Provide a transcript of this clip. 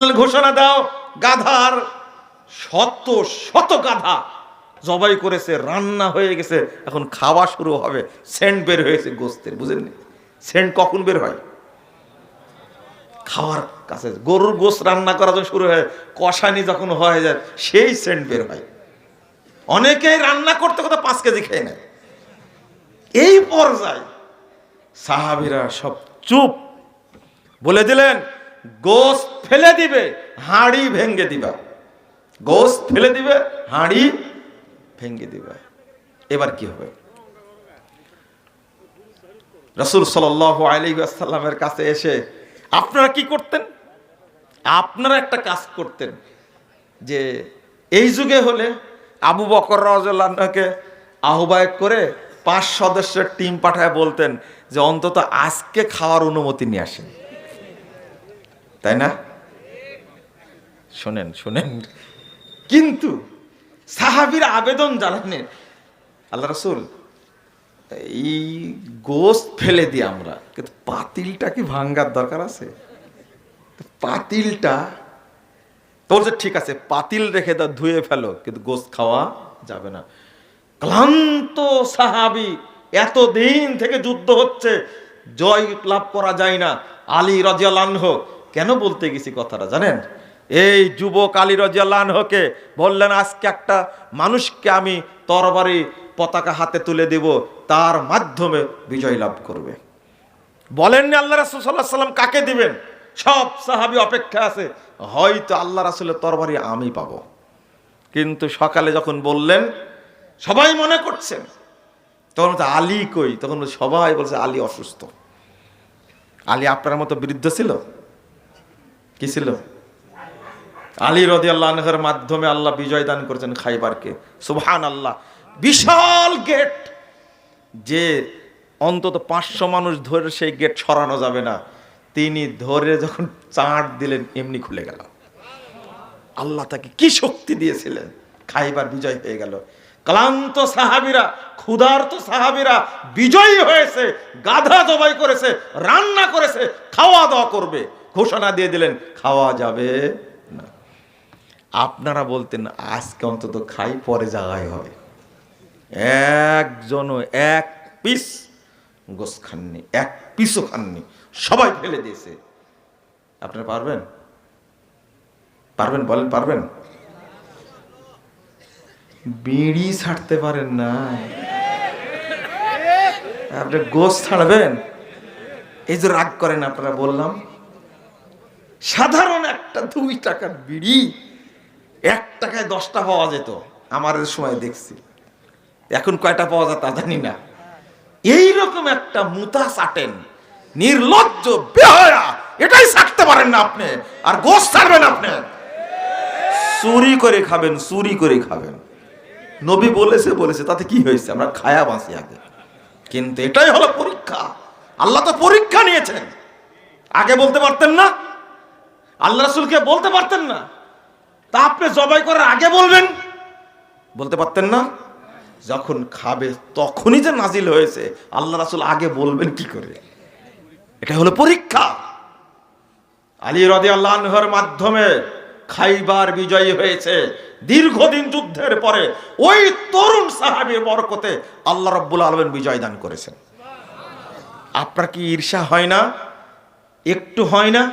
ঘোষণা দাও, গাধার শত শত গাধা জবাই করেছে, রান্না হয়ে গেছে, এখন খাওয়া শুরু হবে। সেন্ট বের হয়েছে গোস্তের, বুঝেননি? সেন্ট কখন বের হয়? খাওয়ার কাছে। গরুর গোস্ত রান্না করা যখন শুরু হয়, কষানি যখন হয়ে যায়, সেই সেন্ট বের হয়। অনেকেই রান্না করতে করতে 5 কেজি খেয়ে নেয়। এই পর্যায়ে সাহাবীরা সব চুপ, বলে দিলেন গোস্ত ফেলে দিবে, হাঁড়ি ভেঙে দিবা। গোস্ত ফেলে দিবে, হাঁড়ি ভেঙে দিবা। এবার কি হবে? রাসূল সাল্লাল্লাহু আলাইহি ওয়াসাল্লামের কাছে এসে আপনারা কি করতেন? আপনারা একটা কাজ করতেন, যে এই যুগে হলে আবু বকর রাদিয়াল্লাহু আনহুকে আহ্বায়ক করে 5 সদস্যের টিম পাঠায় বলতেন যে অন্তত আজকে খাওয়ার অনুমতি নিয়ে আসেন, তাই না? শোনেন শোনেন, কিন্তু সাহাবীরা আবেদন জানালেন, আল্লাহ রাসূল এই গোস্ত ফেলে দিই আমরা, কিন্তু পাতিলটা কি ভাঙ্গার দরকার আছে? পাতিলটা বলছে ঠিক আছে, পাতিল রেখে দাও, ধুয়ে ফেলো, কিন্তু গোস্ত খাওয়া যাবে না। ক্লান্ত সাহাবী, এতদিন থেকে যুদ্ধ হচ্ছে, জয় লাভ করা যায় না। আলী রাদিয়াল্লাহু আনহু, কেন বলতে গেছি কথাটা জানেন? এই যুবক আলী রাদিয়াল্লাহু আনহুকে বললেন আজকে একটা মানুষকে আমি তরবারি পতাকা হাতে তুলে দেব, তার মাধ্যমে বিজয় লাভ করবে। বলেননি আল্লাহ রাসূল সাল্লাল্লাহু আলাইহি ওয়াসাল্লাম কাকে দিবেন? সব সাহাবী অপেক্ষা আছে, হয়তো আল্লাহ রাসূলের তরবারি আমি পাবো। কিন্তু সকালে যখন বললেন, সবাই মনে করছেন তখন আলী কই, তখন সবাই বলছে আলী অসুস্থ। আলী আপনার মতো বৃদ্ধ ছিল? কি ছিল? আলী রাদিয়াল্লাহু আনহুর মাধ্যমে আল্লাহ বিজয় দান করেছেন খাইবারকে। সুবহানাল্লাহ। বিশাল গেট, যে অন্তত 500 মানুষ ধরে সেই গেট সরানো যাবে না, তিনি ধরে যখন চাঁট দিলেন এমনি খুলে গেল। আল্লাহ তাকে কি শক্তি দিয়েছিলেন, খাইবার বিজয় হয়ে গেল। ক্লান্ত সাহাবীরা, ক্ষুধার্ত সাহাবীরা বিজয়ী হয়েছে, গাধা জবাই করেছে, রান্না করেছে, খাওয়া দাওয়া করবে, ঘোষণা দিয়ে দিলেন খাওয়া যাবে না। আপনারা বলতেন আজকে অন্তত খাই, পরে জায়গায় হবে। একজনও এক পিস গোস খাননি, এক পিসও খাননি, সবাই ফেলে দিয়েছে। আপনারা পারবেন? পারবেন? বলেন পারবেন? বিড়ি ছাড়তে পারেন না, আপনি গোস ছাড়বেন? এই যে রাগ করেন আপনারা, বললাম সাধারণ একটা 2 টাকার বিড়ি 1 টাকায় 10টা পাওয়া যেত আমার সময় দেখছি, এখন কয়টা পাওয়া যায় তা জানি না। এইরকম একটা মুতা চাটেন, নির্লজ্জ বেহায়া, এটাই ছাড়তে পারেন না আপনি, আর গোস ছাড়বেন আপনি? চুরি করে খাবেন, চুরি করে খাবেন। নবী বলেছে বলেছে, তাতে কি হয়েছে? আমরা খায়া বাঁচি আগে। কিন্তু এটাই হলো পরীক্ষা। আল্লাহ তো পরীক্ষা নিয়েছেন। আগে বলতে পারতেন না? আল্লাহ রাসূলকে বলতে পারতেন না? তা আপনি জবাই করার আগে বলবেন, বলতে পারতেন না? যখন খাবে তখনই যে নাজিল হয়েছে, আল্লাহ রাসূল আগে বলবেন কি করে? এটা হলো পরীক্ষা। আলী রাদিয়াল্লাহু আনহুর মাধ্যমে খাইবার বিজয়ী হয়েছে। দীর্ঘদিন যুদ্ধের পরে ওই তরুণ সাহাবীর বরকতে আল্লাহ রাব্বুল আলামিন বিজয় দান করেছেন। আপনার কি ঈর্ষা হয় না? একটু হয় না?